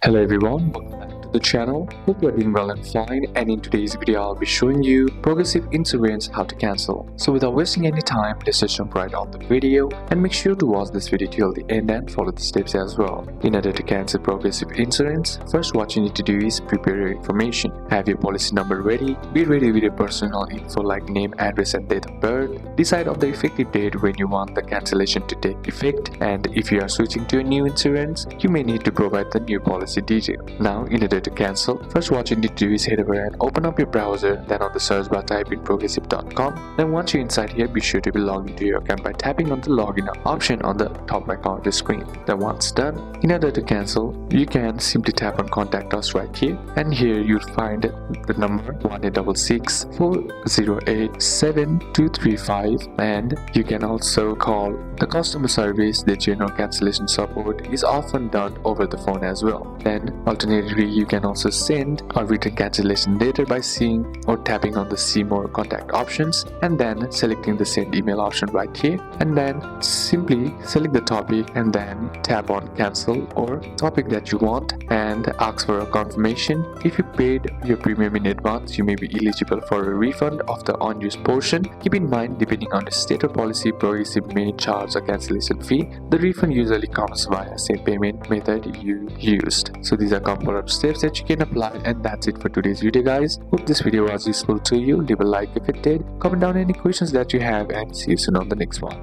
Hello everyone, welcome back to the channel. Hope you are doing well and fine, and in today's video I'll be showing you progressive insurance how to cancel. So without wasting any time, let's just jump right on the video and make sure to watch this video till the end and follow the steps as well. In order to cancel progressive insurance, first what you need to do is prepare your information. Have your policy number ready, be ready with your personal info like name, address and date of birth. Decide on the effective date when you want the cancellation to take effect, and if you are switching to a new insurance, you may need to provide the new policy detail. Now, in order to cancel, first what you need to do is head over and open up your browser, then on the search bar type in progressive.com. Then once you're inside here, be sure to be logged into your account by tapping on the login option on the top right corner of the screen. Then once done, in order to cancel, you can simply tap on contact us right here, and here you'll find the number 1-866-408-7235, and you can also call the customer service. The general cancellation support is often done over the phone as well. Then alternatively, you can also send a written cancellation letter by seeing or tapping on the see more contact options and then selecting the send email option right here, and then simply select the topic and then tap on cancel or topic that you want and ask for a confirmation. If you paid your premium in advance, you may be eligible for a refund of the unused portion. Keep in mind, depending on the state or policy, Progressive may charge a cancellation fee. The refund usually comes via same payment method you used. So these are a couple of steps that you can apply, and that's it for today's video, guys. Hope this video was useful to you. Leave a like if it did, comment down any questions that you have, and see you soon on the next one.